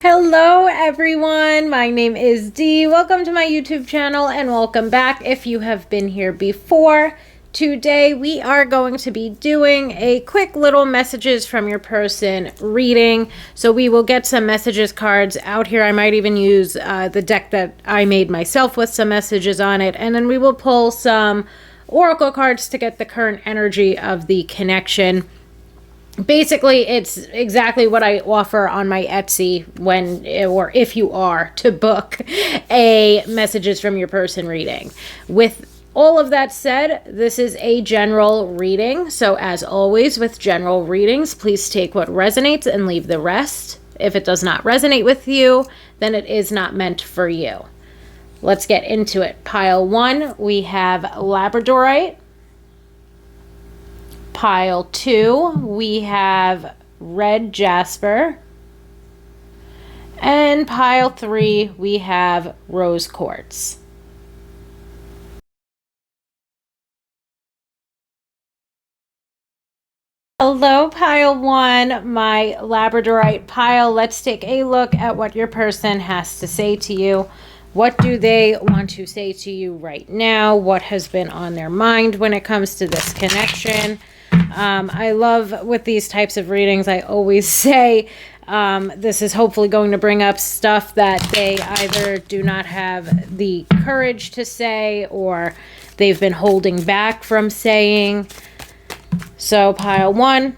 Hello everyone, my name is Dee. Welcome to my YouTube channel and welcome back if you have been here before. Today we are going to be doing a quick little messages from your person reading. So we will get some messages cards out here. I might even use the deck that I made myself with some messages on it. And then we will pull some oracle cards to get the current energy of the connection. Basically, it's exactly what I offer on my Etsy when, or if you are to book a messages from your person reading. With all of that said, this is a general reading. So as always with general readings, please take what resonates and leave the rest. If it does not resonate with you, then it is not meant for you. Let's get into it. Pile 1, we have Labradorite. Pile 2, we have red jasper. And pile 3, we have rose quartz. Hello, pile 1, my Labradorite pile. Let's take a look at what your person has to say to you. What do they want to say to you right now? What has been on their mind when it comes to this connection? I love with these types of readings, I always say this is hopefully going to bring up stuff that they either do not have the courage to say or they've been holding back from saying. So pile 1,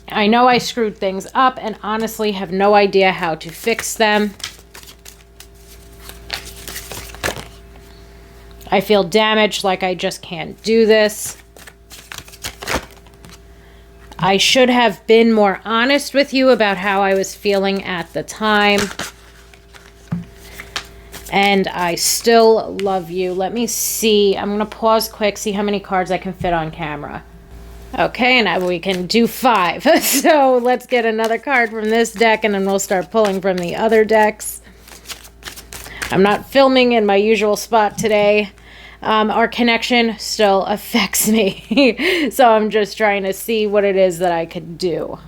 I know I screwed things up and honestly have no idea how to fix them. I feel damaged, like I just can't do this. I should have been more honest with you about how I was feeling at the time. And I still love you. Let me see. I'm going to pause quick, see how many cards I can fit on camera. Okay, now we can do 5. So let's get another card from this deck and then we'll start pulling from the other decks. I'm not filming in my usual spot today. Our connection still affects me. So I'm just trying to see what it is that I could do.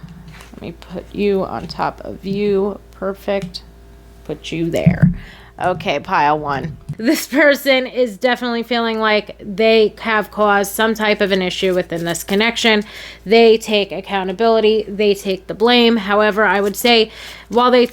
Let me put you on top of you. Perfect. Put you there. Okay, pile 1. This person is definitely feeling like they have caused some type of an issue within this connection. They take accountability. They take the blame. However, I would say while they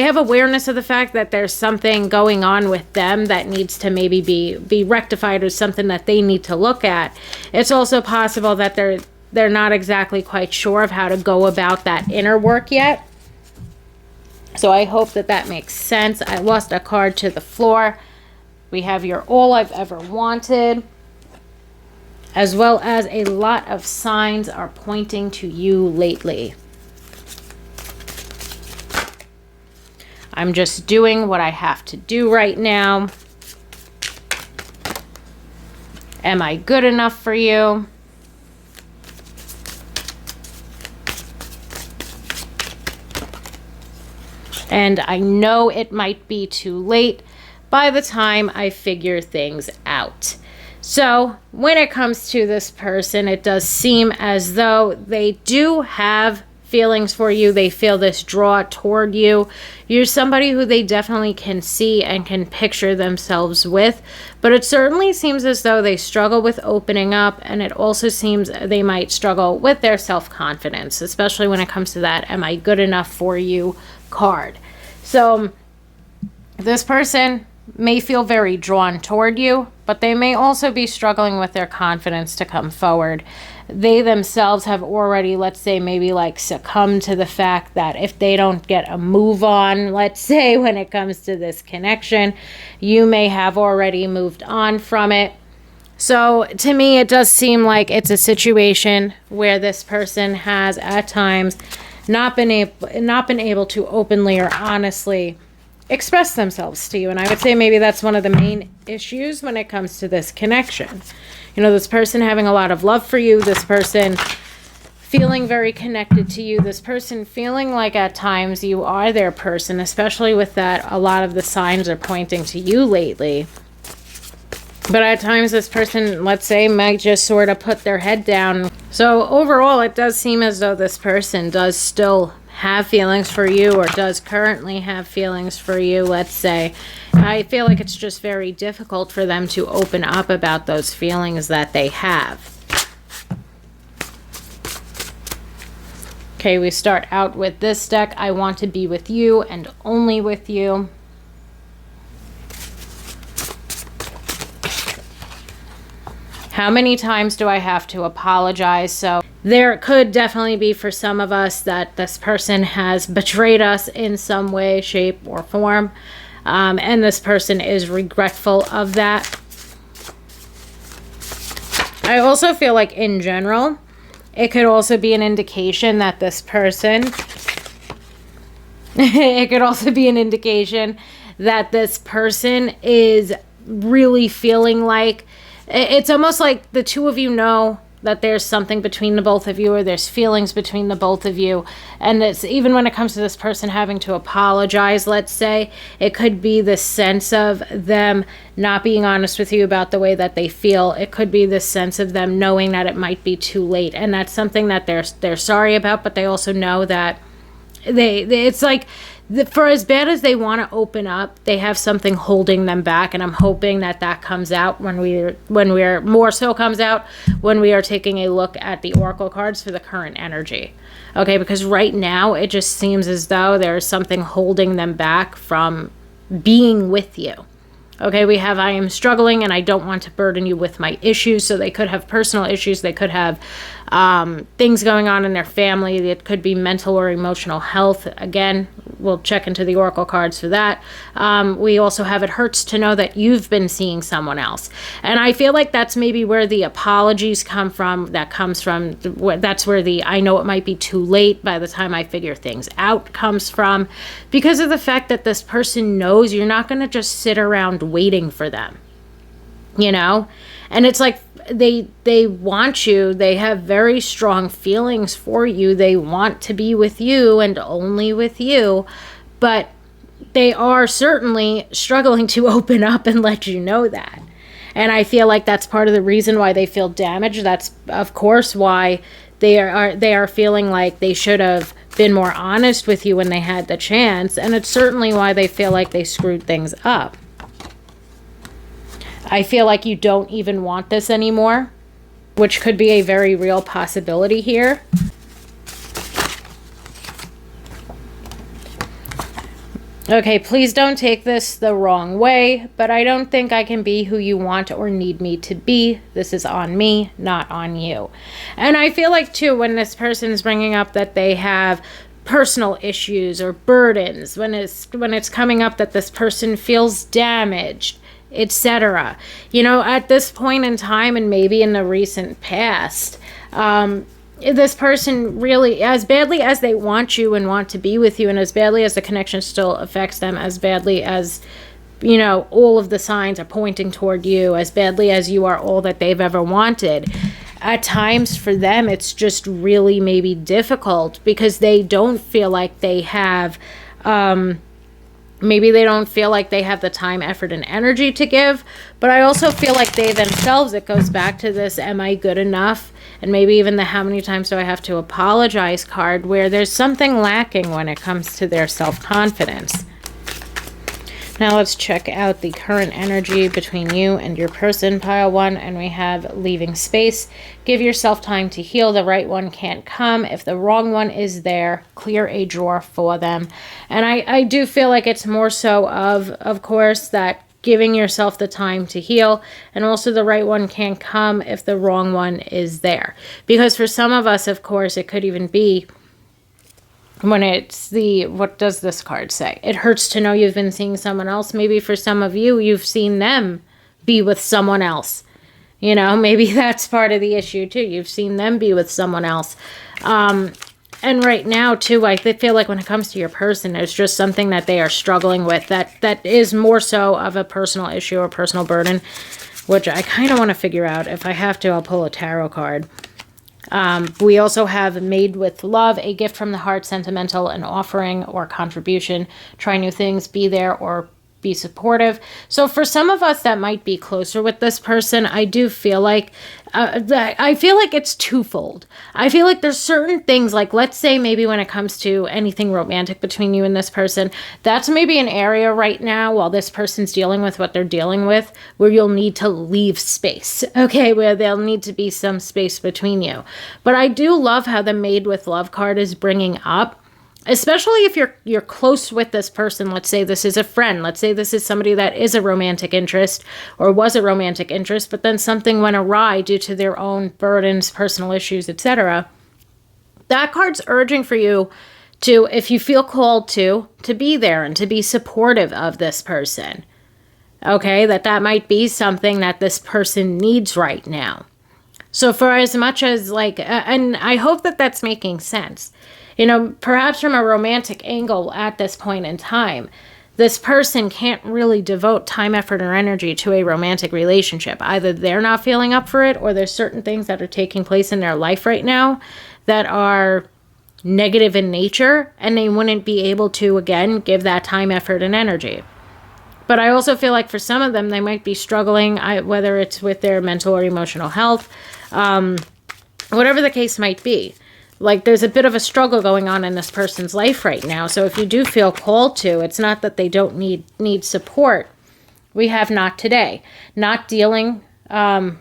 have awareness of the fact that there's something going on with them that needs to maybe be rectified or something that they need to look at, it's also possible that they're not exactly quite sure of how to go about that inner work yet. So I hope that that makes sense. I lost a card to the floor. We have your all I've ever wanted, as well as a lot of signs are pointing to you lately. I'm just doing what I have to do right now. Am I good enough for you? And I know it might be too late by the time I figure things out. So when it comes to this person, it does seem as though they do have feelings for you. They feel this draw toward you. You're somebody who they definitely can see and can picture themselves with. But it certainly seems as though they struggle with opening up. And it also seems they might struggle with their self-confidence, especially when it comes to that "am I good enough for you" card. So this person may feel very drawn toward you, but they may also be struggling with their confidence to come forward. They themselves have already, let's say, maybe like succumbed to the fact that if they don't get a move on, let's say, when it comes to this connection, you may have already moved on from it. So to me, it does seem like it's a situation where this person has at times not been able to openly or honestly express themselves to you. And I would say maybe that's one of the main issues when it comes to this connection. You know, this person having a lot of love for you, this person feeling very connected to you, this person feeling like at times you are their person, especially with that a lot of the signs are pointing to you lately. But at times this person, let's say, might just sort of put their head down. So overall, it does seem as though this person does still have feelings for you or does currently have feelings for you, let's say, I feel like it's just very difficult for them to open up about those feelings that they have. Okay, we start out with this deck. I want to be with you and only with you. How many times do I have to apologize? So there could definitely be for some of us that this person has betrayed us in some way, shape, or form. And this person is regretful of that. I also feel like in general, it could also be an indication that this person, it could also be an indication that this person is really feeling like, it's almost like the two of you know that there's something between the both of you, or there's feelings between the both of you. And it's even when it comes to this person having to apologize, let's say, it could be this sense of them not being honest with you about the way that they feel. It could be this sense of them knowing that it might be too late. And that's something that they're sorry about, but they also know that it's like, for as bad as they want to open up, they have something holding them back, and I'm hoping that comes out when we're more so comes out when we are taking a look at the oracle cards for the current energy. Okay, because right now it just seems as though there's something holding them back from being with you. Okay, we have I am struggling and I don't want to burden you with my issues. So they could have personal issues. They could have things going on in their family. It could be mental or emotional health. Again, we'll check into the oracle cards for that. We also have it hurts to know that you've been seeing someone else. And I feel like that's maybe where the apologies come from. That's where the I know it might be too late by the time I figure things out comes from. Because of the fact that this person knows you're not going to just sit around waiting for them, you know? And it's like they want you. They have very strong feelings for you. They want to be with you and only with you, but they are certainly struggling to open up and let you know that. And I feel like that's part of the reason why they feel damaged. That's of course why they are feeling like they should have been more honest with you when they had the chance, and it's certainly why they feel like they screwed things up. I feel like you don't even want this anymore, which could be a very real possibility here. Okay, please don't take this the wrong way, but I don't think I can be who you want or need me to be. This is on me, not on you. And I feel like, too, when this person is bringing up that they have personal issues or burdens, when it's coming up that this person feels damaged, etc. You know, at this point in time, and maybe in the recent past, this person really, as badly as they want you and want to be with you, and as badly as the connection still affects them, as badly as, you know, all of the signs are pointing toward you, as badly as you are all that they've ever wanted, at times for them it's just really maybe difficult because they don't feel like they have maybe they don't feel like they have the time, effort, and energy to give. But I also feel like they themselves, it goes back to this, am I good enough? And maybe even the how many times do I have to apologize card, where there's something lacking when it comes to their self-confidence. Now let's check out the current energy between you and your person, pile one, and we have leaving space. Give yourself time to heal. The right one can't come. If the wrong one is there, clear a drawer for them. And I do feel like it's more so of course, that giving yourself the time to heal, and also the right one can't come if the wrong one is there. Because for some of us, of course, it could even be when it's what does this card say? It hurts to know you've been seeing someone else. Maybe for some of you, you've seen them be with someone else. You know, maybe that's part of the issue too. You've seen them be with someone else. And right now too, I feel like when it comes to your person, there's just something that they are struggling with that is more so of a personal issue or personal burden, which I kind of want to figure out. If I have to, I'll pull a tarot card. We also have made with love, a gift from the heart, sentimental, an offering or contribution. Try new things, be there or be supportive. So for some of us that might be closer with this person, I do feel like it's twofold. I feel like there's certain things, like let's say maybe when it comes to anything romantic between you and this person, that's maybe an area right now while this person's dealing with what they're dealing with where you'll need to leave space, okay, where there'll need to be some space between you. But I do love how the Made with Love card is bringing up, especially if you're close with this person. Let's say this is a friend. Let's say this is somebody that is a romantic interest or was a romantic interest, but then something went awry due to their own burdens, personal issues, etc. That card's urging for you to, if you feel called to be there and to be supportive of this person. Okay, that might be something that this person needs right now. So for as much as and I hope that that's making sense. Perhaps from a romantic angle at this point in time, this person can't really devote time, effort, or energy to a romantic relationship. Either they're not feeling up for it, or there's certain things that are taking place in their life right now that are negative in nature, and they wouldn't be able to, again, give that time, effort, and energy. But I also feel like for some of them, they might be struggling, whether it's with their mental or emotional health, whatever the case might be. Like there's a bit of a struggle going on in this person's life right now. So if you do feel called to, it's not that they don't need support. We have not today. Not dealing, okay,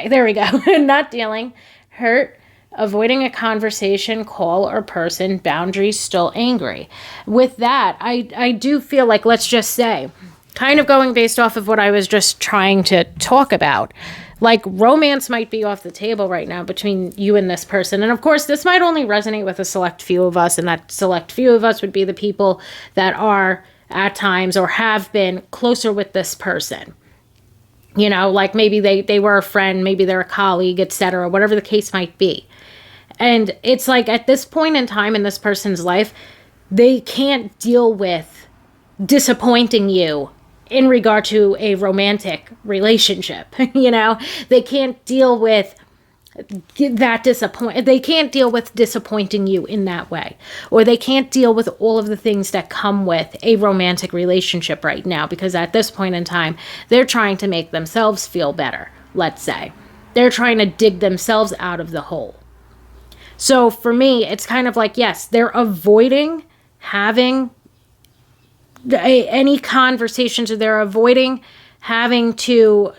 there we go. Not dealing, hurt, avoiding a conversation, call, or person, boundaries, still angry. With that, I do feel like, let's just say, kind of going based off of what I was just trying to talk about, like romance might be off the table right now between you and this person. And of course, this might only resonate with a select few of us, and that select few of us would be the people that are at times or have been closer with this person. Like maybe they were a friend, maybe they're a colleague, etc., whatever the case might be. And it's like at this point in time in this person's life, they can't deal with disappointing you in regard to a romantic relationship. They can't deal with they can't deal with disappointing you in that way, or they can't deal with all of the things that come with a romantic relationship right now, because at this point in time, they're trying to make themselves feel better. Let's say they're trying to dig themselves out of the hole. So for me, it's kind of like, yes, they're avoiding having any conversations, or they're avoiding having to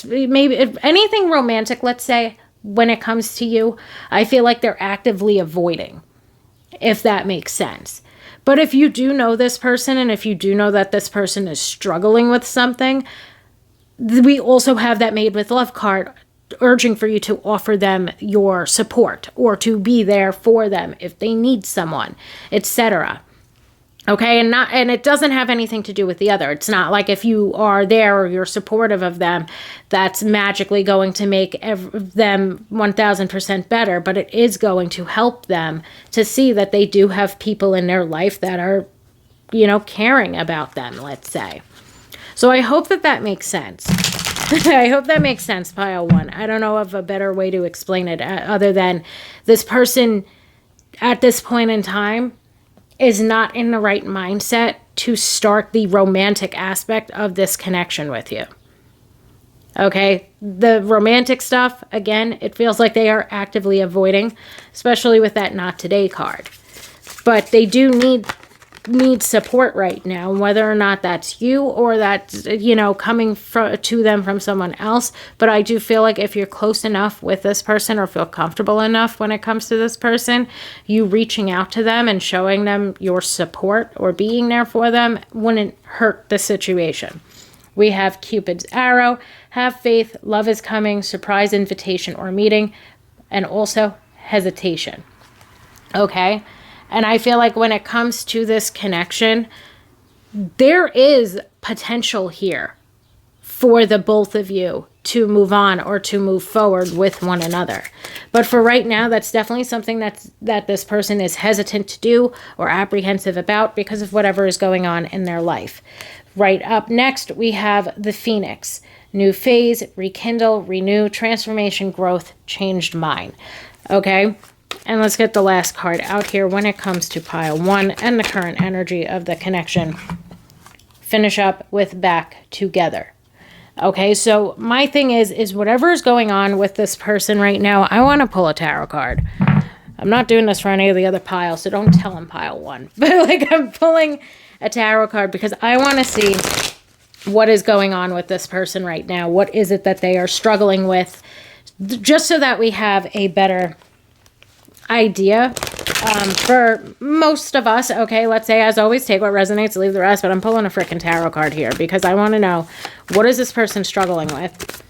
maybe if anything romantic, let's say, when it comes to you. I feel like they're actively avoiding, if that makes sense. But if you do know this person, and if you do know that this person is struggling with something, we also have that Made with Love card urging for you to offer them your support, or to be there for them if they need someone, etc. Okay, and it doesn't have anything to do with the other. It's not like if you are there or you're supportive of them, that's magically going to make them 1000% better, but it is going to help them to see that they do have people in their life that are, caring about them, let's say. So I hope that makes sense. I hope that makes sense, pile one. I don't know of a better way to explain it other than this person at this point in time is not in the right mindset to start the romantic aspect of this connection with you. Okay? The romantic stuff, again, it feels like they are actively avoiding, especially with that Not Today card. But they do need support right now, whether or not that's you or that's, coming to them from someone else. But I do feel like if you're close enough with this person, or feel comfortable enough when it comes to this person, you reaching out to them and showing them your support or being there for them wouldn't hurt the situation. We have Cupid's arrow, have faith, love is coming, surprise invitation or meeting, and also hesitation. Okay? And I feel like when it comes to this connection, there is potential here for the both of you to move on or to move forward with one another. But for right now, that's definitely something that this person is hesitant to do or apprehensive about because of whatever is going on in their life. Right up next, we have the Phoenix. New phase, rekindle, renew, transformation, growth, changed mind. Okay? And let's get the last card out here when it comes to pile one and the current energy of the connection. finish up with back together. Okay, so my thing is whatever is going on with this person right now, I want to pull a tarot card. I'm not doing this for any of the other piles, so don't tell them pile 1. But like, I'm pulling a tarot card because I want to see what is going on with this person right now. What is it that they are struggling with? Just so that we have a better idea. For most of us, okay, let's say, as always, take what resonates, leave the rest, but I'm pulling a freaking tarot card here because I want to know, what is this person struggling with?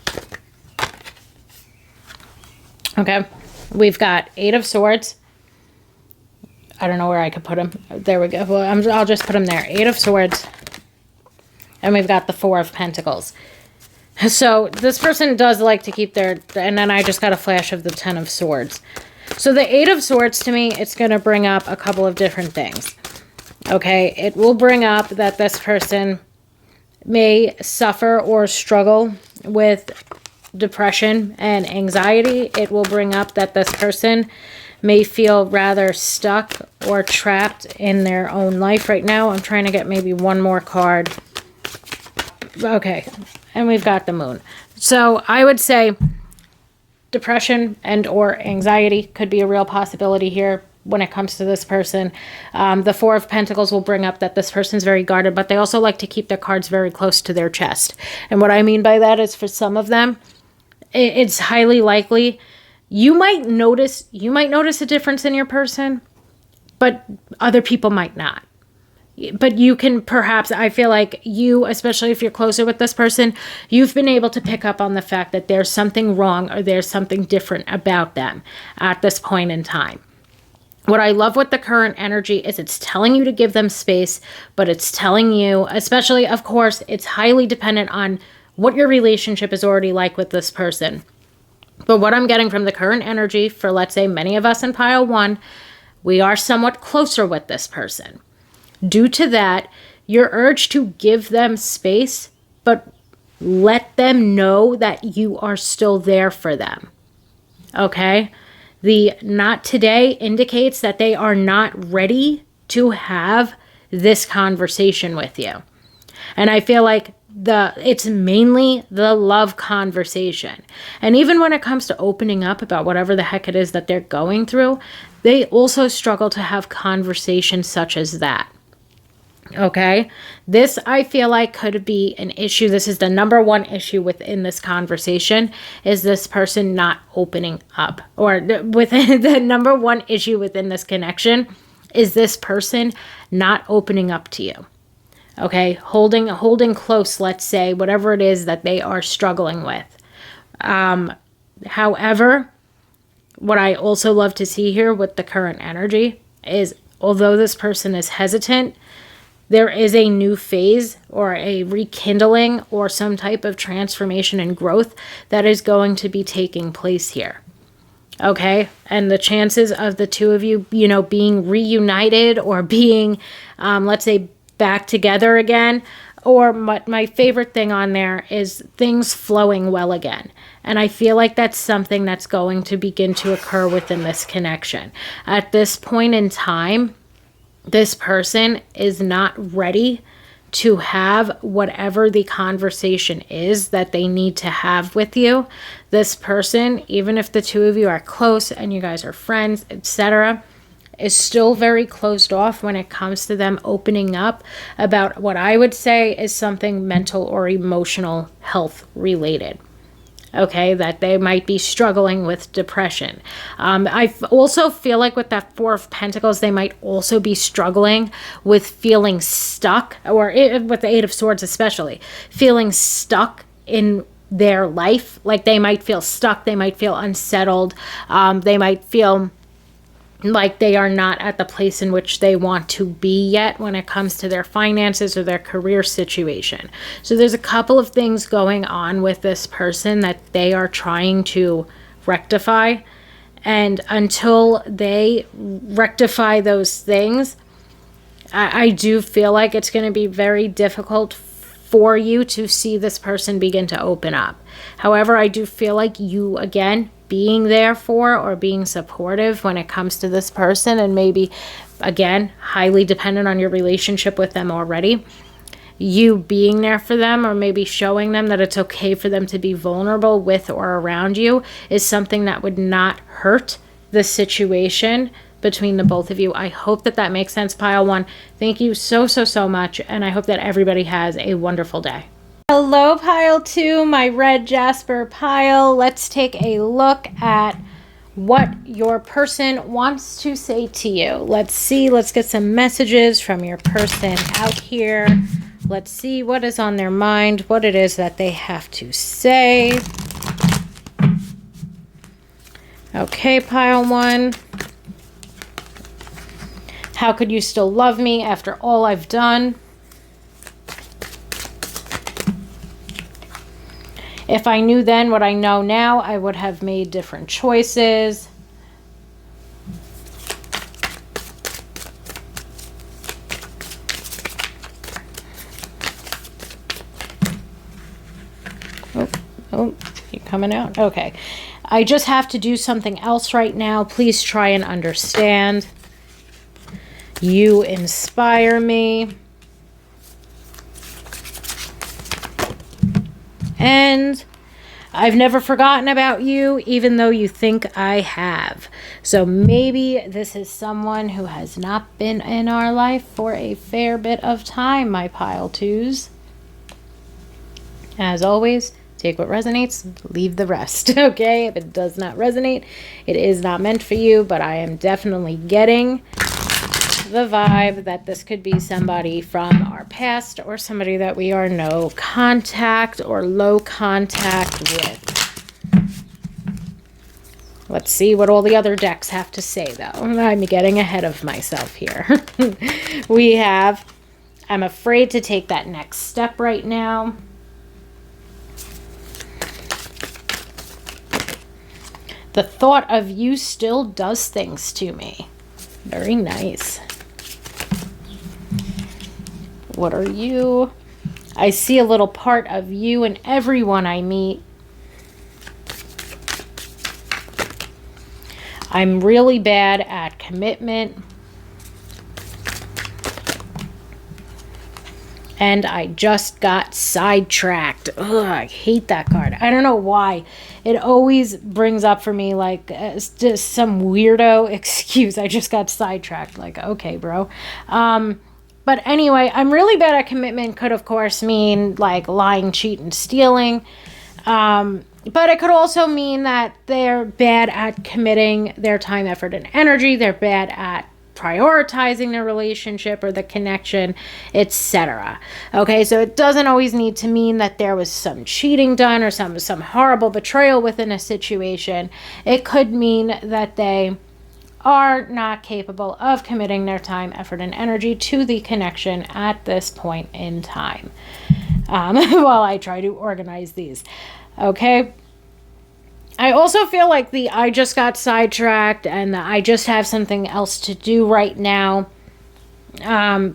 Okay, we've got 8 of Swords. I don't know where I could put them. There we go. Well, I'll just put them there. 8 of Swords. And we've got the 4 of Pentacles. So this person does like to keep their, and then I just got a flash of the 10 of Swords. So the 8 of Swords, to me, it's going to bring up a couple of different things. Okay, it will bring up that this person may suffer or struggle with depression and anxiety. It will bring up that this person may feel rather stuck or trapped in their own life right now. I'm trying to get maybe one more card. Okay, and we've got the Moon. So I would say depression and or anxiety could be a real possibility here when it comes to this person. The 4 of Pentacles will bring up that this person's very guarded, but they also like to keep their cards very close to their chest. And what I mean by that is, for some of them, it's highly likely you might notice a difference in your person, but other people might not. But you can perhaps, I feel like you, especially if you're closer with this person, you've been able to pick up on the fact that there's something wrong or there's something different about them at this point in time. What I love with the current energy is it's telling you to give them space, but it's telling you, especially, of course, it's highly dependent on what your relationship is already like with this person. But what I'm getting from the current energy for, let's say, many of us in pile 1, we are somewhat closer with this person. Due to that, your urge to give them space, but let them know that you are still there for them. Okay? The not today indicates that they are not ready to have this conversation with you. And I feel like it's mainly the love conversation. And even when it comes to opening up about whatever the heck it is that they're going through, they also struggle to have conversations such as that. Okay, this I feel like could be an issue. This is the number one issue within this conversation, is this person not opening up. Or within the number one issue within this connection is this person not opening up to you. Okay, holding close, let's say, whatever it is that they are struggling with. However, what I also love to see here with the current energy is, although this person is hesitant, there is a new phase or a rekindling or some type of transformation and growth that is going to be taking place here. Okay? And the chances of the two of you, being reunited or being, let's say, back together again, or my favorite thing on there is things flowing well again. And I feel like that's something that's going to begin to occur within this connection. At this point in time, this person is not ready to have whatever the conversation is that they need to have with you. This person, even if the two of you are close and you guys are friends, etc., is still very closed off when it comes to them opening up about what I would say is something mental or emotional health related. Okay, that they might be struggling with depression. I also feel like with that 4 of Pentacles, they might also be struggling with feeling stuck, or with the 8 of Swords especially, feeling stuck in their life. Like they might feel stuck, they might feel unsettled, they might feel like they are not at the place in which they want to be yet when it comes to their finances or their career situation. So there's a couple of things going on with this person that they are trying to rectify. And until they rectify those things, I do feel like it's going to be very difficult for you to see this person begin to open up. However, I do feel like you, again, being there for or being supportive when it comes to this person, and maybe, again, highly dependent on your relationship with them already, you being there for them, or maybe showing them that it's okay for them to be vulnerable with or around you, is something that would not hurt the situation between the both of you. I hope that that makes sense, pile 1. Thank you so much, and I hope that everybody has a wonderful day. Hello, pile 2, my red jasper pile. Let's take a look at what your person wants to say to you. Let's see. Let's get some messages from your person out here. Let's see what is on their mind, what it is that they have to say. Okay, pile 1. How could you still love me after all I've done? If I knew then what I know now, I would have made different choices. Oh, you're coming out? Okay. I just have to do something else right now. Please try and understand. You inspire me. And I've never forgotten about you, even though you think I have. So maybe this is someone who has not been in our life for a fair bit of time, my pile 2s. As always, take what resonates, leave the rest, okay? If it does not resonate, it is not meant for you, but I am definitely getting the vibe that this could be somebody from our past, or somebody that we are no contact or low contact with. Let's see what all the other decks have to say, though. I'm getting ahead of myself here. We have, I'm afraid to take that next step right now. The thought of you still does things to me. Very nice. What are you? I see a little part of you in everyone I meet. I'm really bad at commitment. And I just got sidetracked. Ugh, I hate that card. I don't know why. It always brings up for me like just some weirdo excuse. I just got sidetracked. Like, okay, bro. But anyway, I'm really bad at commitment. Could, of course, mean like lying, cheating, stealing. But it could also mean that they're bad at committing their time, effort, and energy. They're bad at prioritizing the relationship or the connection, etc. Okay, so it doesn't always need to mean that there was some cheating done or some horrible betrayal within a situation. It could mean that they are not capable of committing their time, effort, and energy to the connection at this point in time. While I try to organize these. Okay. I also feel like the I just got sidetracked and the I just have something else to do right now.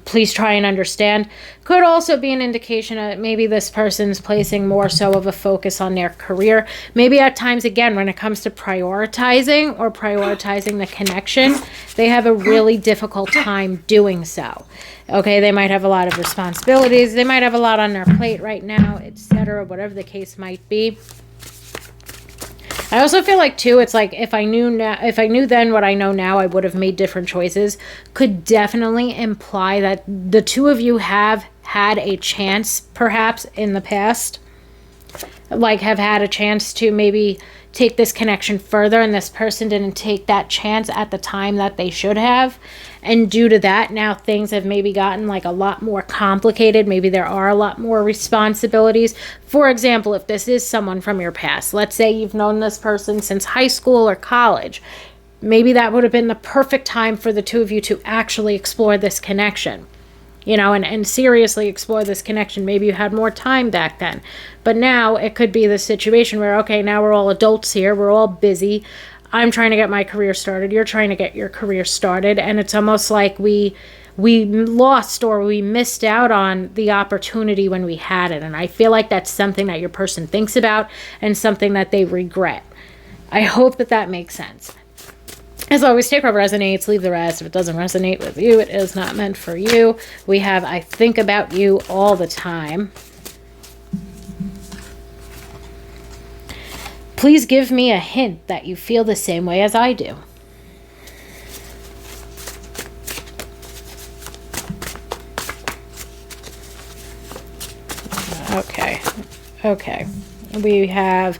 Please try and understand. Could also be an indication that maybe this person's placing more so of a focus on their career. Maybe at times, again, when it comes to prioritizing or prioritizing the connection, they have a really difficult time doing so. Okay, they might have a lot of responsibilities. They might have a lot on their plate right now, etc., whatever the case might be. I also feel like, too, it's like if I knew then what I know now, I would have made different choices. Could definitely imply that the two of you have had a chance, perhaps, in the past. Like, have had a chance to maybe take this connection further, and this person didn't take that chance at the time that they should have. And due to that, now things have maybe gotten like a lot more complicated. Maybe there are a lot more responsibilities. For example, if this is someone from your past, let's say you've known this person since high school or college, maybe that would have been the perfect time for the two of you to actually explore this connection. You know, and seriously explore this connection. Maybe you had more time back then. But now it could be the situation where, okay, now we're all adults here. We're all busy. I'm trying to get my career started. You're trying to get your career started. And it's almost like we lost or we missed out on the opportunity when we had it. And I feel like that's something that your person thinks about and something that they regret. I hope that that makes sense. As always, take what resonates, leave the rest. If it doesn't resonate with you, it is not meant for you. We have I think about you all the time. Please give me a hint that you feel the same way as I do. Okay. We have,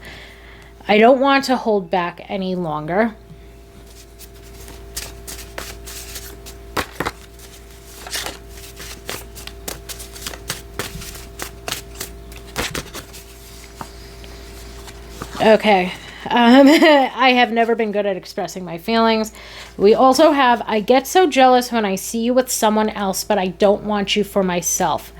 I don't want to hold back any longer. Okay. I have never been good at expressing my feelings. We also have, I get so jealous when I see you with someone else, but I don't want you for myself.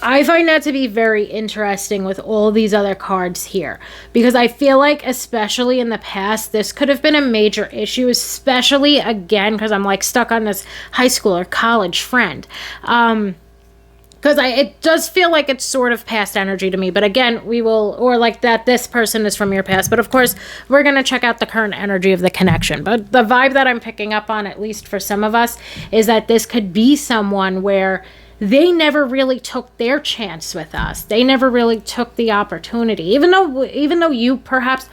I find that to be very interesting with all these other cards here, because I feel like, especially in the past, this could have been a major issue, especially, again, because I'm like stuck on this high school or college friend. Because it does feel like it's sort of past energy to me. But again, we will, or like that this person is from your past. But of course, we're going to check out the current energy of the connection. But the vibe that I'm picking up on, at least for some of us, is that this could be someone where they never really took their chance with us. They never really took the opportunity. Even though you perhaps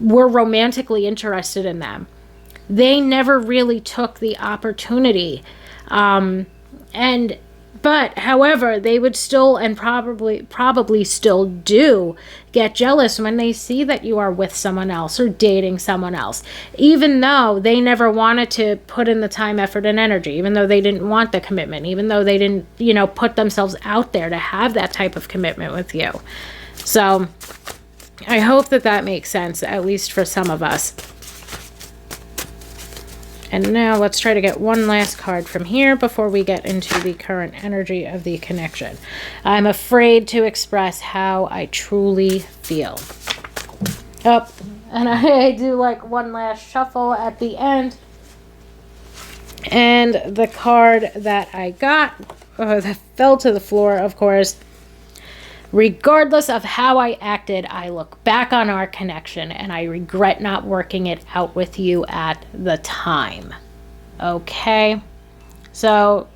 were romantically interested in them, they never really took the opportunity. But however, they would still, and probably still do, get jealous when they see that you are with someone else or dating someone else, even though they never wanted to put in the time, effort, and energy, even though they didn't want the commitment, even though they didn't, put themselves out there to have that type of commitment with you. So I hope that makes sense, at least for some of us. And now let's try to get one last card from here before we get into the current energy of the connection. I'm afraid to express how I truly feel. Oh, and I do like one last shuffle at the end. And the card that I got, that fell to the floor, of course. Regardless of how I acted, I look back on our connection and I regret not working it out with you at the time. Okay? So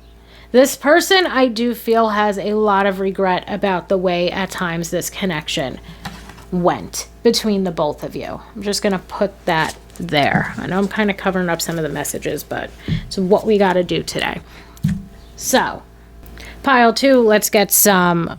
this person, I do feel, has a lot of regret about the way at times this connection went between the both of you. I'm just going to put that there. I know I'm kind of covering up some of the messages, but it's what we got to do today. So, pile 2, let's get some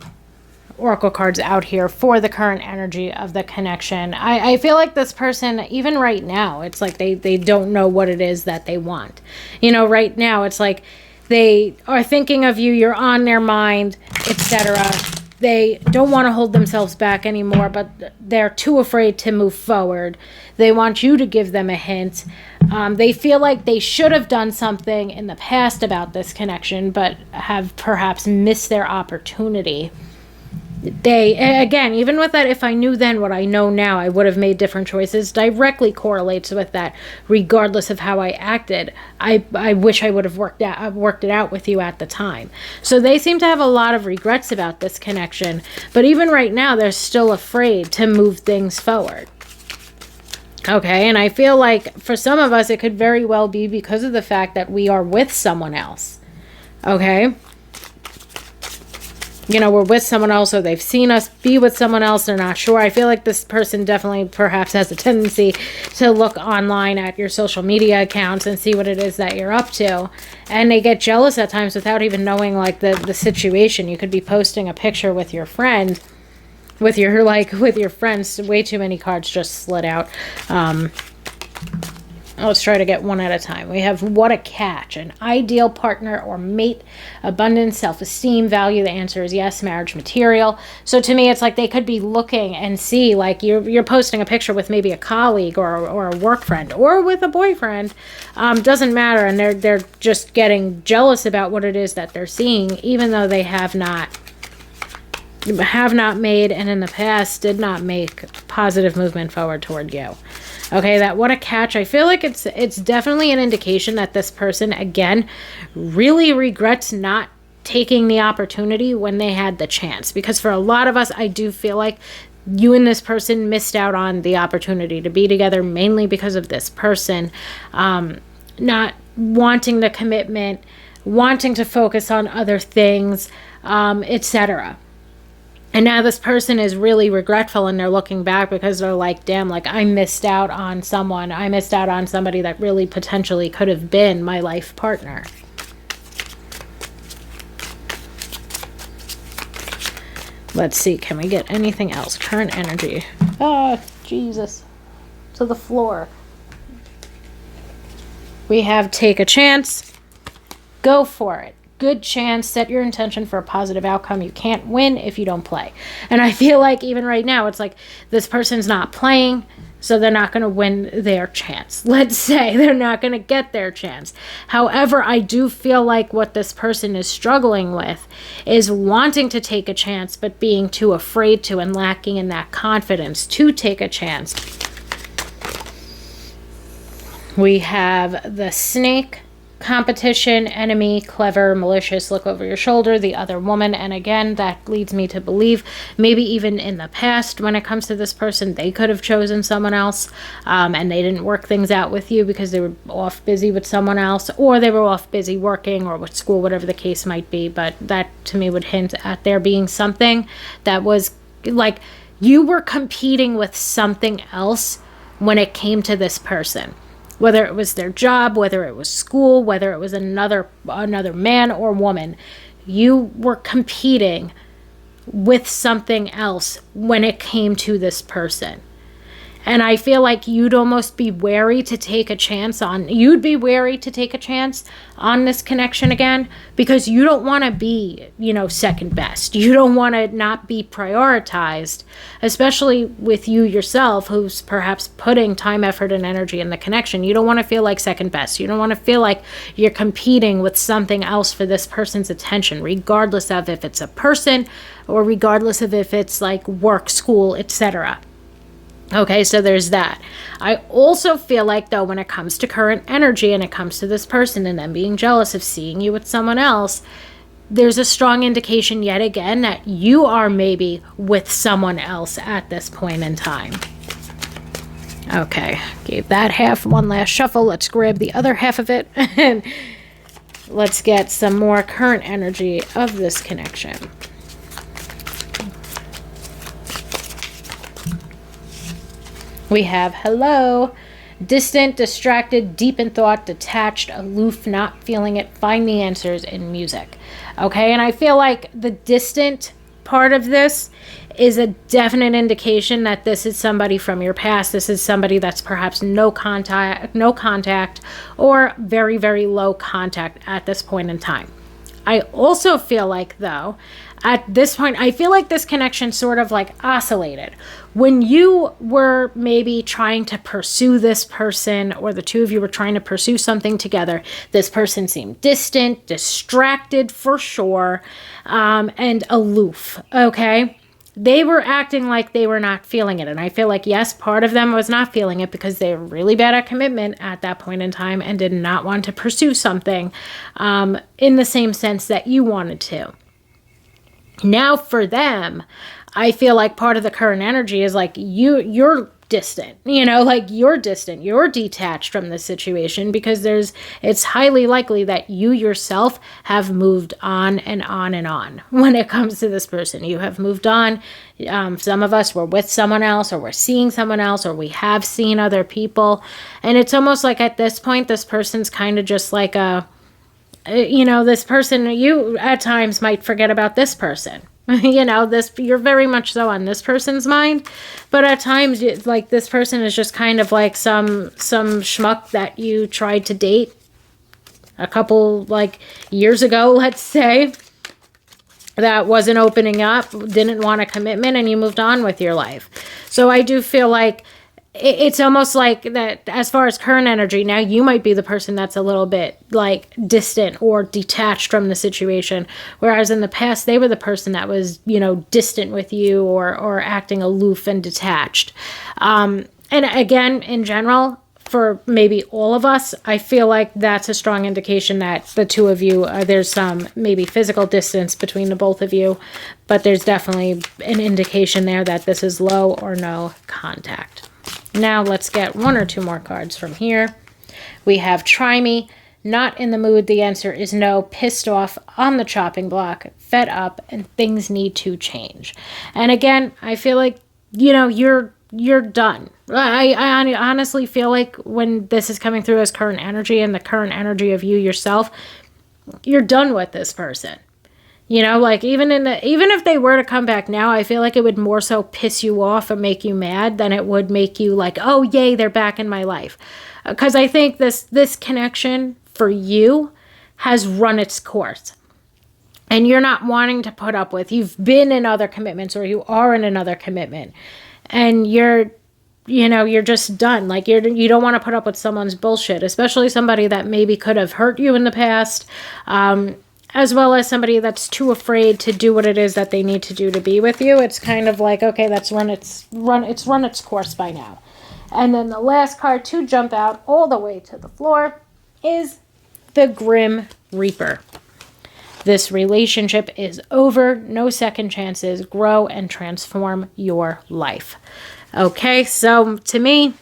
oracle cards out here for the current energy of the connection. I feel like this person, even right now, it's like they don't know what it is that they want. Right now, it's like they are thinking of you, you're on their mind, etc. They don't want to hold themselves back anymore, but they're too afraid to move forward. They want you to give them a hint. They feel like they should have done something in the past about this connection, but have perhaps missed their opportunity. They, again, even with that, if I knew then what I know now, I would have made different choices, directly correlates with that. Regardless of how I acted, I wish I would have worked it out with you at the time. So they seem to have a lot of regrets about this connection, but even right now, they're still afraid to move things forward. Okay, and I feel like for some of us, it could very well be because of the fact that we are with someone else. Okay? We're with someone else, or they've seen us be with someone else. They're not sure. I feel like this person definitely perhaps has a tendency to look online at your social media accounts and see what it is that you're up to. And they get jealous at times without even knowing like the situation. You could be posting a picture with your friend, with your friends. Way too many cards just slid out. Let's try to get one at a time. We have what a catch, an ideal partner or mate, abundance, self-esteem, value. The answer is yes, marriage material. So to me, it's like they could be looking and see, like you're posting a picture with maybe a colleague or a work friend or with a boyfriend. Doesn't matter, and they're just getting jealous about what it is that they're seeing, even though they have not made, and in the past did not make positive movement forward toward you. Okay, that what a catch. I feel like it's definitely an indication that this person, again, really regrets not taking the opportunity when they had the chance. Because for a lot of us, I do feel like you and this person missed out on the opportunity to be together mainly because of this person not wanting the commitment, wanting to focus on other things, etc. And now this person is really regretful, and they're looking back because they're like, damn, like I missed out on someone. I missed out on somebody that really potentially could have been my life partner. Let's see, can we get anything else? Current energy. Oh, Jesus. To the floor. We have take a chance. Go for it. Good chance. Set your intention for a positive outcome. You can't win if you don't play. And I feel like even right now, it's like this person's not playing, so they're not going to win their chance. Let's say they're not going to get their chance. However, I do feel like what this person is struggling with is wanting to take a chance, but being too afraid to and lacking in that confidence to take a chance. We have the snake. Competition, enemy, clever, malicious, look over your shoulder, the other woman. And again, that leads me to believe maybe even in the past when it comes to this person, they could have chosen someone else and they didn't work things out with you because they were off busy with someone else, or they were off busy working or with school, whatever the case might be. But that to me would hint at there being something that was like you were competing with something else when it came to this person. Whether it was their job, whether it was school, whether it was another man or woman, you were competing with something else when it came to this person. And I feel like you'd almost be wary to take a chance on this connection again, because you don't want to be, second best. You don't want to not be prioritized, especially with you yourself, who's perhaps putting time, effort, and energy in the connection. You don't want to feel like second best. You don't want to feel like you're competing with something else for this person's attention, regardless of if it's a person or regardless of if it's like work, school, etc. Okay, so there's that. I also feel like, though, when it comes to current energy and it comes to this person and them being jealous of seeing you with someone else, there's a strong indication yet again that you are maybe with someone else at this point in time. Okay, gave that half one last shuffle. Let's grab the other half of it and let's get some more current energy of this connection. We have hello, distant, distracted, deep in thought, detached, aloof, not feeling it, find the answers in music. Okay, and I feel like the distant part of this is a definite indication that this is somebody from your past. This is somebody that's perhaps no contact, or very, very low contact at this point in time. I also feel like, though, at this point, I feel like this connection sort of like oscillated. When you were maybe trying to pursue this person, or the two of you were trying to pursue something together, this person seemed distant, distracted for sure, and aloof, okay? They were acting like they were not feeling it. And I feel like, yes, part of them was not feeling it because they were really bad at commitment at that point in time and did not want to pursue something in the same sense that you wanted to. Now for them, I feel like part of the current energy is like you're distant, you're distant, you're detached from the situation because it's highly likely that you yourself have moved on and on and on when it comes to this person. You have moved on. Some of us were with someone else, or we're seeing someone else, or we have seen other people. And it's almost like at this point, this person's kind of just like this person, you at times might forget about this person. You're very much so on this person's mind, but at times, like, this person is just kind of like some schmuck that you tried to date a couple, like, years ago, let's say, that wasn't opening up, didn't want a commitment, and you moved on with your life. So I do feel like it's almost like that as far as current energy, now you might be the person that's a little bit like distant or detached from the situation. Whereas in the past, they were the person that was, distant with you or acting aloof and detached. And again, in general, for maybe all of us, I feel like that's a strong indication that the two of you, there's some maybe physical distance between the both of you, but there's definitely an indication there that this is low or no contact. Now let's get one or two more cards from here. We have try me, not in the mood. The answer is no, pissed off, on the chopping block, fed up, and things need to change. And again, I feel like, you know, you're done. I honestly feel like when this is coming through as current energy and the current energy of you yourself, you're done with this person. You know, like even if they were to come back now, I feel like it would more so piss you off or make you mad than it would make you like, oh, yay, they're back in my life. Because I think this connection for you has run its course. And you're not wanting to put up with, you've been in other commitments or you are in another commitment. And you're just done. Like you don't want to put up with someone's bullshit, especially somebody that maybe could have hurt you in the past. As well as somebody that's too afraid to do what it is that they need to do to be with you. It's kind of like, okay, that's run its course by now. And then the last card to jump out all the way to the floor is the Grim Reaper. This relationship is over. No second chances. Grow and transform your life. Okay, so to me,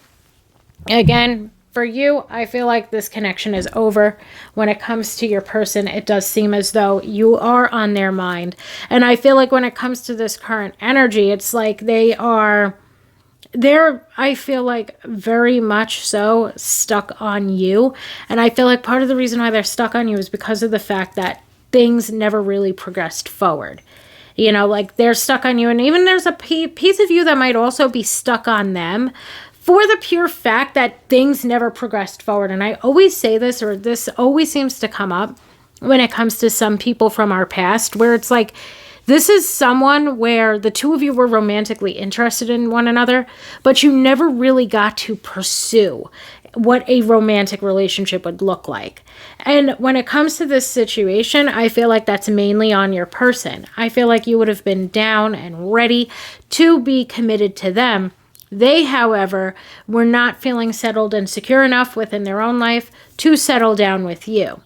again, for you, I feel like this connection is over. When it comes to your person, it does seem as though you are on their mind. And I feel like when it comes to this current energy, it's like they're, I feel like very much so stuck on you. And I feel like part of the reason why they're stuck on you is because of the fact that things never really progressed forward. You know, like they're stuck on you. And even there's a piece of you that might also be stuck on them, for the pure fact that things never progressed forward. And I always say this, or this always seems to come up when it comes to some people from our past, where it's like, this is someone where the two of you were romantically interested in one another, but you never really got to pursue what a romantic relationship would look like. And when it comes to this situation, I feel like that's mainly on your person. I feel like you would have been down and ready to be committed to them. They, however, were not feeling settled and secure enough within their own life to settle down with you.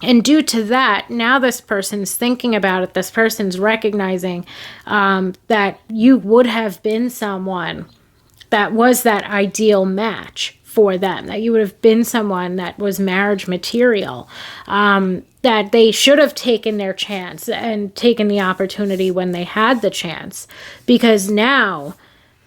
And due to that, now this person's thinking about it. This person's recognizing that you would have been someone that was that ideal match for them, that you would have been someone that was marriage material, that they should have taken their chance and taken the opportunity when they had the chance. Because now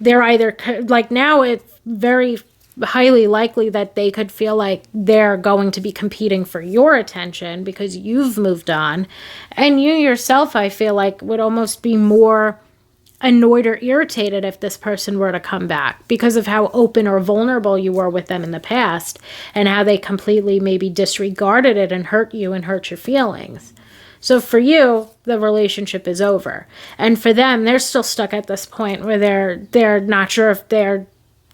they're either, like now it's very highly likely that they could feel like they're going to be competing for your attention because you've moved on. And you yourself, I feel like, would almost be more annoyed or irritated if this person were to come back because of how open or vulnerable you were with them in the past and how they completely maybe disregarded it and hurt you and hurt your feelings. So for you, the relationship is over. And for them, they're still stuck at this point where they're not sure if they're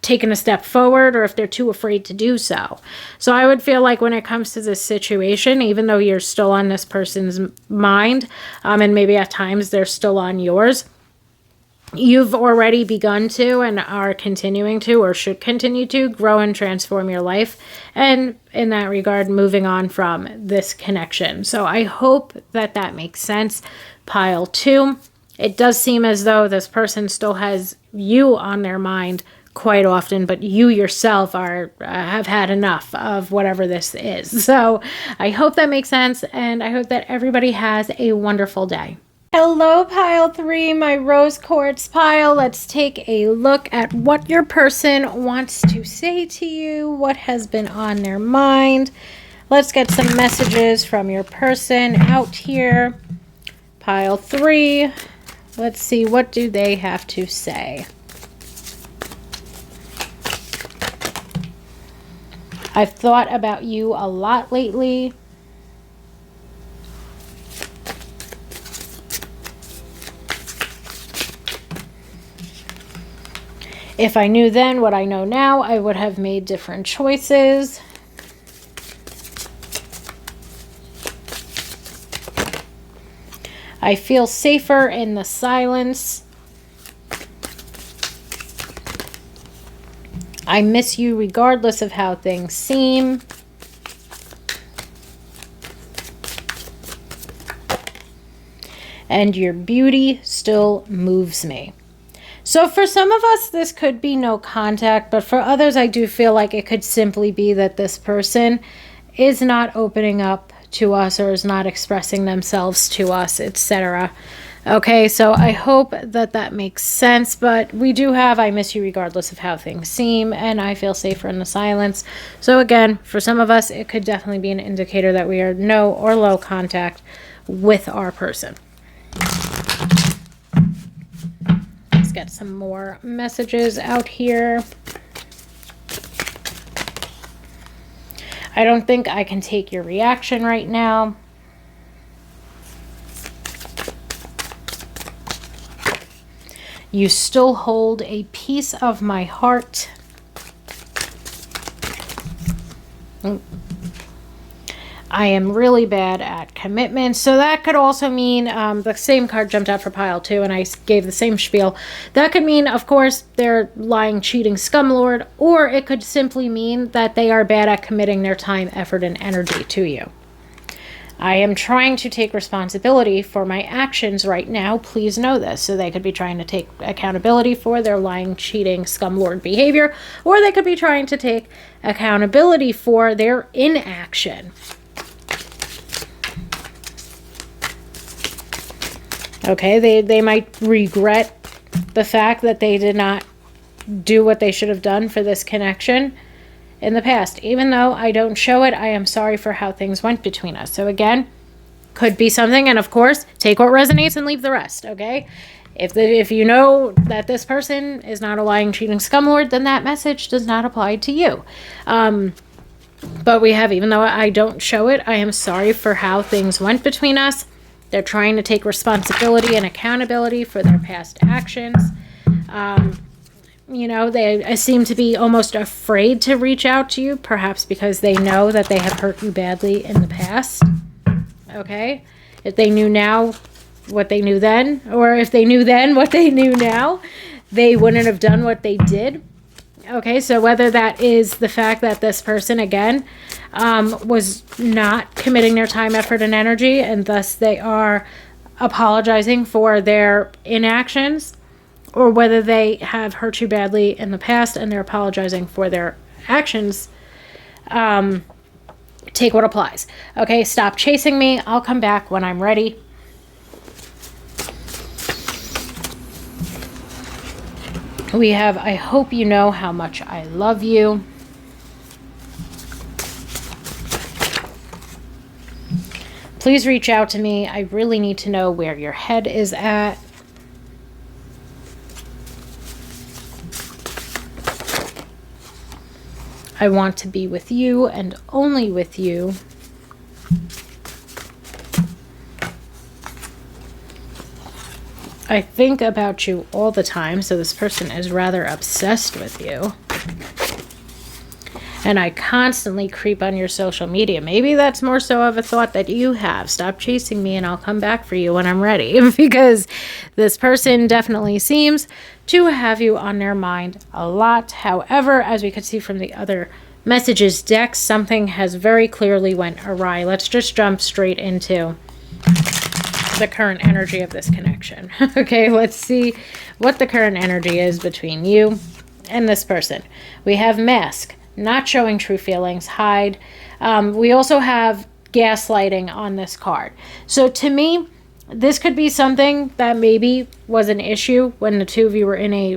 taking a step forward or if they're too afraid to do so. So I would feel like when it comes to this situation, even though you're still on this person's mind, and maybe at times they're still on yours, you've already begun to and are continuing to or should continue to grow and transform your life. And in that regard, moving on from this connection. So I hope that makes sense. Pile 2, it does seem as though this person still has you on their mind quite often, but you yourself have had enough of whatever this is. So I hope that makes sense. And I hope that everybody has a wonderful day. Hello, pile 3, my rose quartz pile. Let's take a look at what your person wants to say to you, what has been on their mind. Let's get some messages from your person out here. Pile 3, let's see, what do they have to say? I've thought about you a lot lately. If I knew then what I know now, I would have made different choices. I feel safer in the silence. I miss you regardless of how things seem. And your beauty still moves me. So for some of us, this could be no contact, but for others, I do feel like it could simply be that this person is not opening up to us or is not expressing themselves to us, etc. Okay, so I hope that that makes sense, but we do have I miss you regardless of how things seem, and I feel safer in the silence. So again, for some of us, it could definitely be an indicator that we are no or low contact with our person. Let's get some more messages out here. I don't think I can take your reaction right now. You still hold a piece of my heart. I am really bad at commitment. So that could also mean, the same card jumped out for pile 2 and I gave the same spiel. That could mean, of course, they're lying, cheating scumlord, or it could simply mean that they are bad at committing their time, effort, and energy to you. I am trying to take responsibility for my actions right now. Please know this. So they could be trying to take accountability for their lying, cheating, scumlord behavior, or they could be trying to take accountability for their inaction. Okay, they might regret the fact that they did not do what they should have done for this connection in the past. Even though I don't show it, I am sorry for how things went between us. So again, could be something, and of course, take what resonates and leave the rest, okay? If you know that this person is not a lying, cheating scumlord, then that message does not apply to you. But we have, even though I don't show it, I am sorry for how things went between us. They're trying to take responsibility and accountability for their past actions. You know, they seem to be almost afraid to reach out to you, perhaps because they know that they have hurt you badly in the past. Okay? If they knew now what they knew then, or if they knew then what they knew now, they wouldn't have done what they did. Okay, so whether that is the fact that this person, again, was not committing their time, effort, and energy, and thus they are apologizing for their inactions, or whether they have hurt you badly in the past and they're apologizing for their actions, take what applies. Okay, stop chasing me. I'll come back when I'm ready. We have, I hope you know how much I love you. Please reach out to me. I really need to know where your head is at. I want to be with you and only with you. I think about you all the time, so this person is rather obsessed with you. And I constantly creep on your social media. Maybe that's more so of a thought that you have. Stop chasing me and I'll come back for you when I'm ready. Because this person definitely seems to have you on their mind a lot. However, as we could see from the other messages deck, something has very clearly went awry. Let's just jump straight into the current energy of this connection. Okay, let's see what the current energy is between you and this person. We have mask, not showing true feelings, hide. We also have gaslighting on this card. So to me, this could be something that maybe was an issue when the two of you were in a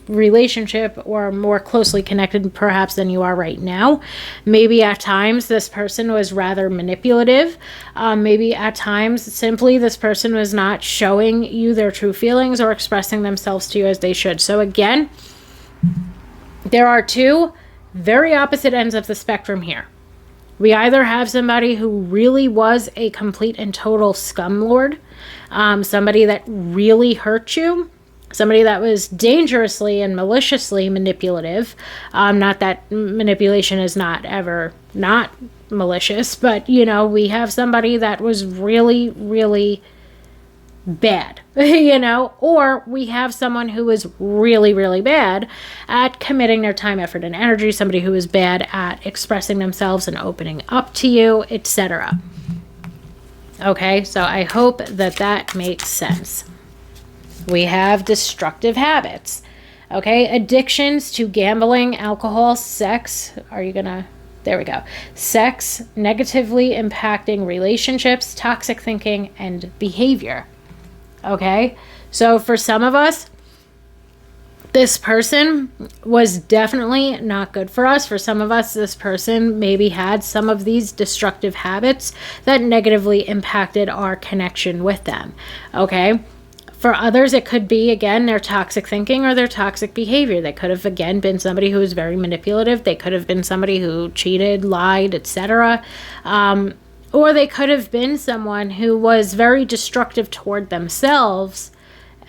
relationship or more closely connected perhaps than you are right now. Maybe at times this person was rather manipulative. Maybe at times simply this person was not showing you their true feelings or expressing themselves to you as they should. So again, there are two very opposite ends of the spectrum here. We either have somebody who really was a complete and total scumlord, somebody that really hurt you, somebody that was dangerously and maliciously manipulative. Not that manipulation is not ever not malicious, but, you know, we have somebody that was really, really bad, or we have someone who is really, really bad at committing their time, effort, and energy, somebody who is bad at expressing themselves and opening up to you, etc. Okay, so I hope that makes sense. We have destructive habits. Okay, addictions to gambling, alcohol, sex. There we go. Sex, negatively impacting relationships, toxic thinking, and behavior. Okay, so for some of us, this person was definitely not good for us. For some of us, this person maybe had some of these destructive habits that negatively impacted our connection with them. Okay, for others, it could be, again, their toxic thinking or their toxic behavior. They could have, again, been somebody who was very manipulative. They could have been somebody who cheated, lied, etc. Or they could have been someone who was very destructive toward themselves,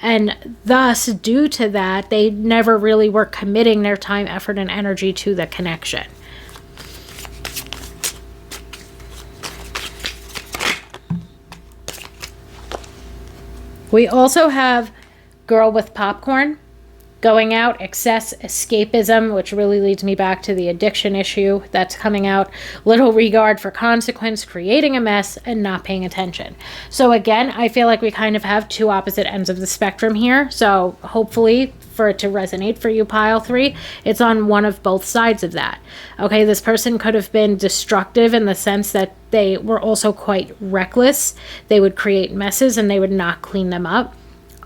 and thus, due to that, they never really were committing their time, effort, and energy to the connection. We also have girl with popcorn, going out, excess, escapism, which really leads me back to the addiction issue that's coming out, little regard for consequence, creating a mess, and not paying attention. So again, I feel like we kind of have two opposite ends of the spectrum here. So hopefully for it to resonate for you, pile 3, it's on one of both sides of that. Okay, this person could have been destructive in the sense that they were also quite reckless. They would create messes and they would not clean them up.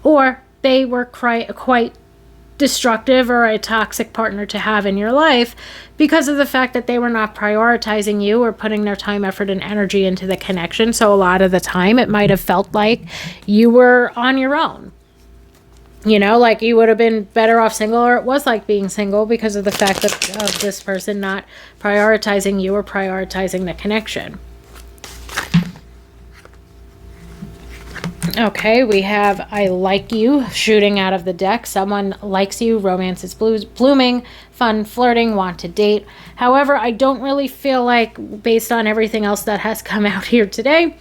Or they were quite destructive or a toxic partner to have in your life because of the fact that they were not prioritizing you or putting their time, effort, and energy into the connection. So a lot of the time it might have felt like you were on your own. Like you would have been better off single, or it was like being single because of the fact of this person not prioritizing you or prioritizing the connection. Okay, we have I like you shooting out of the deck. Someone likes you, romance is blooming, fun, flirting, want to date. However, I don't really feel like, based on everything else that has come out here today,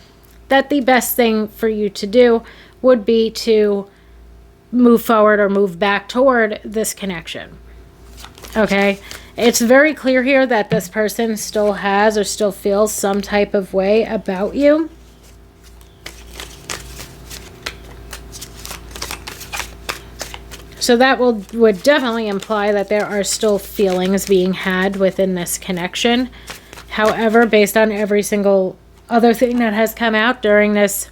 that the best thing for you to do would be to move forward or move back toward this connection. Okay, it's very clear here that this person still has or still feels some type of way about you. So that would definitely imply that there are still feelings being had within this connection. However, based on every single other thing that has come out during this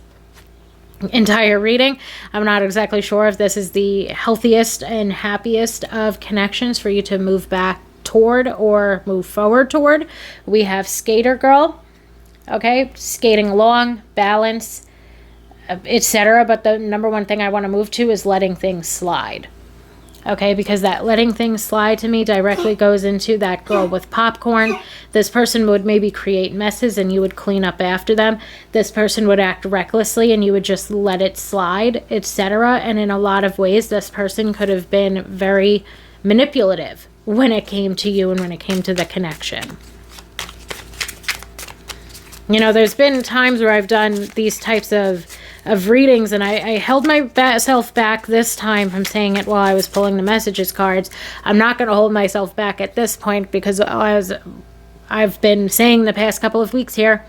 entire reading, I'm not exactly sure if this is the healthiest and happiest of connections for you to move back toward or move forward toward. We have skater girl, okay, skating along, balance, etc. But the number one thing I want to move to is letting things slide. Okay, because that letting things slide to me directly goes into that girl with popcorn. This person would maybe create messes and you would clean up after them. This person would act recklessly and you would just let it slide, etc. And in a lot of ways, this person could have been very manipulative when it came to you and when it came to the connection. There's been times where I've done these types of readings, and I held myself back this time from saying it while I was pulling the messages cards. I'm not going to hold myself back at this point because as I've been saying the past couple of weeks here,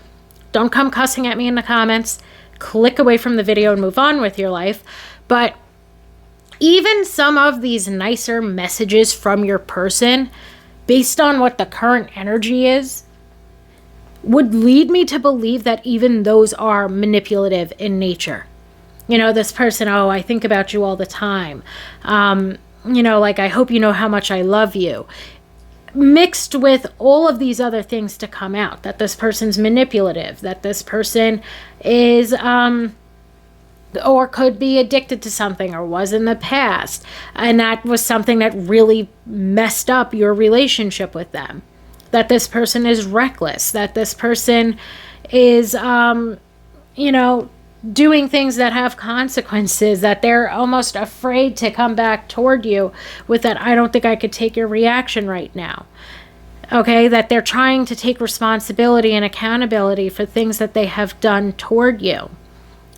don't come cussing at me in the comments. Click away from the video and move on with your life. But even some of these nicer messages from your person, based on what the current energy is, would lead me to believe that even those are manipulative in nature. This person, oh, I think about you all the time. Like, I hope you know how much I love you. Mixed with all of these other things to come out, that this person's manipulative, that this person is, or could be addicted to something or was in the past. And that was something that really messed up your relationship with them. That this person is reckless, that this person is, doing things that have consequences, that they're almost afraid to come back toward you with that, I don't think I could take your reaction right now. Okay, that they're trying to take responsibility and accountability for things that they have done toward you.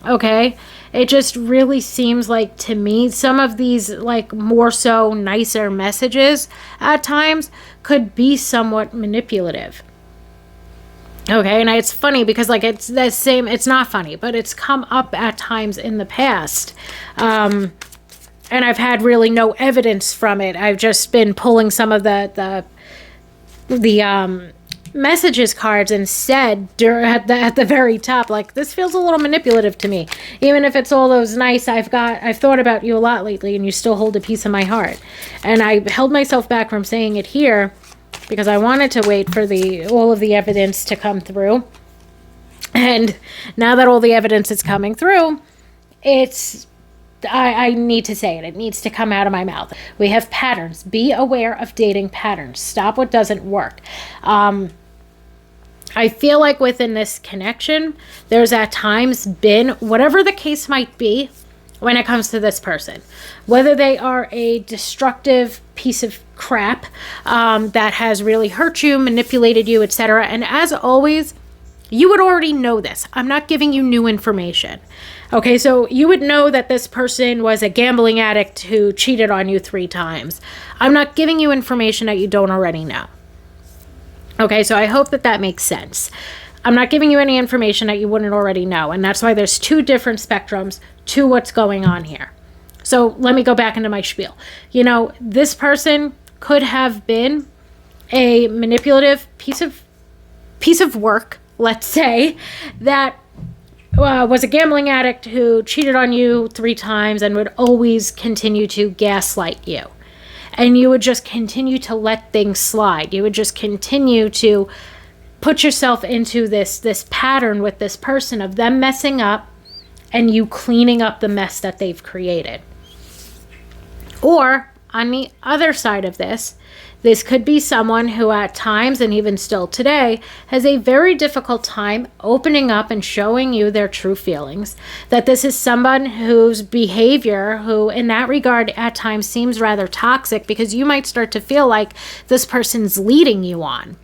Okay, it just really seems like to me some of these like more so nicer messages at times could be somewhat manipulative. Okay, and it's funny because like it's the same, it's not funny, but it's come up at times in the past. And I've had really no evidence from it. I've just been pulling some of the messages cards and said at the very top, like, this feels a little manipulative to me, even if it's all those nice I've thought about you a lot lately and you still hold a piece of my heart. And I held myself back from saying it here because I wanted to wait for all of the evidence to come through. And now that all the evidence is coming through, I need to say it. It needs to come out of my mouth. We have patterns. Be aware of dating patterns. Stop what doesn't work. I feel like within this connection, there's at times been, whatever the case might be, when it comes to this person, whether they are a destructive piece of crap that has really hurt you, manipulated you, etc. And as always, you would already know this. I'm not giving you new information. Okay, so you would know that this person was a gambling addict who cheated on you 3 times. I'm not giving you information that you don't already know. Okay, so I hope that makes sense. I'm not giving you any information that you wouldn't already know, and that's why there's 2 different spectrums to what's going on here. So let me go back into my spiel. You know, this person could have been a manipulative piece of work, let's say, that was a gambling addict who cheated on you 3 times and would always continue to gaslight you. And you would just continue to let things slide. You would just continue to put yourself into this pattern with this person of them messing up and you cleaning up the mess that they've created. Or on the other side of this could be someone who at times, and even still today, has a very difficult time opening up and showing you their true feelings. That this is someone whose behavior, who in that regard at times seems rather toxic, because you might start to feel like this person's leading you on.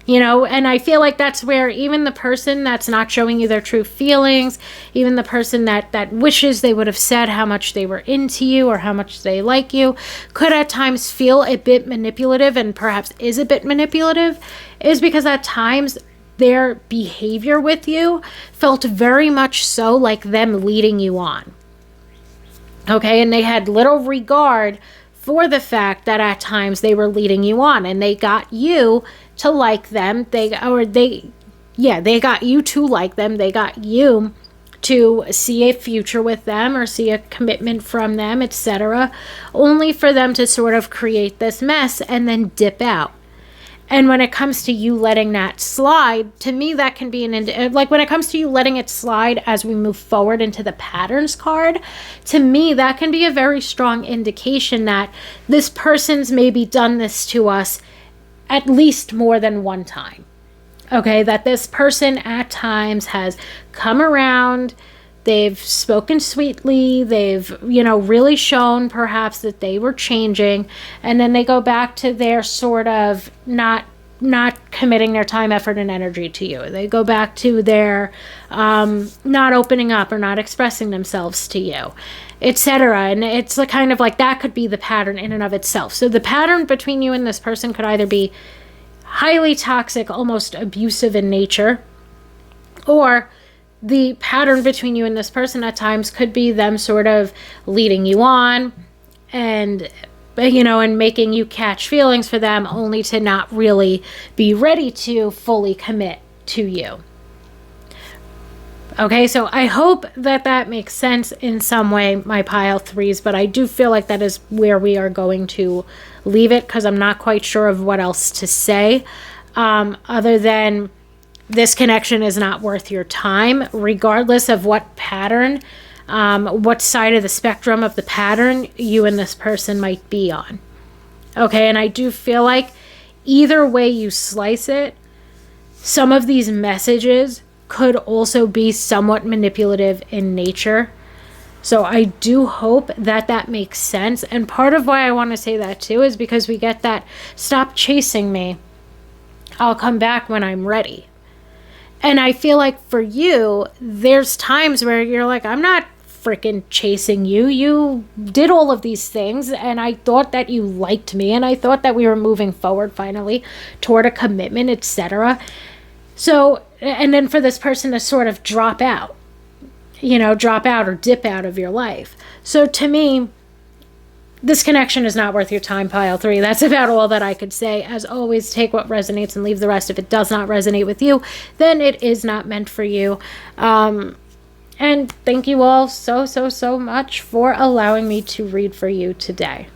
You know, and I feel like that's where even the person that's not showing you their true feelings, even the person that wishes they would have said how much they were into you or how much they like you, could at times feel a bit manipulative, and perhaps is a bit manipulative, is because at times their behavior with you felt very much so like them leading you on. Okay, and they had little regard for the fact that at times they were leading you on, and they got you to like them. They got you to like them. They got you to see a future with them or see a commitment from them, etc., only for them to sort of create this mess and then dip out. And when it comes to you letting that slide, to me that can be like when it comes to you letting it slide as we move forward into the patterns card, to me that can be a very strong indication that this person's maybe done this to us at least more than one time. Okay, that this person at times has come around, they've spoken sweetly, they've, really shown perhaps that they were changing, and then they go back to their sort of not committing their time, effort, and energy to you. They go back to their not opening up or not expressing themselves to you, etc. And it's kind of like that could be the pattern in and of itself. So the pattern between you and this person could either be highly toxic, almost abusive in nature, or the pattern between you and this person at times could be them sort of leading you on and making you catch feelings for them, only to not really be ready to fully commit to you. Okay, so I hope that makes sense in some way, my pile 3s, but I do feel like that is where we are going to leave it, because I'm not quite sure of what else to say, other than this connection is not worth your time, regardless of what pattern, what side of the spectrum of the pattern you and this person might be on. Okay, and I do feel like either way you slice it, some of these messages could also be somewhat manipulative in nature. So I do hope that makes sense. And part of why I want to say that too is because we get that, stop chasing me, I'll come back when I'm ready. And I feel like for you, there's times where you're like, I'm not freaking chasing you. You did all of these things, and I thought that you liked me, and I thought that we were moving forward finally toward a commitment, etc. So, and then for this person to sort of drop out, drop out or dip out of your life. So to me, this connection is not worth your time, pile 3. That's about all that I could say. As always, take what resonates and leave the rest. If it does not resonate with you, then it is not meant for you. And thank you all so much for allowing me to read for you today.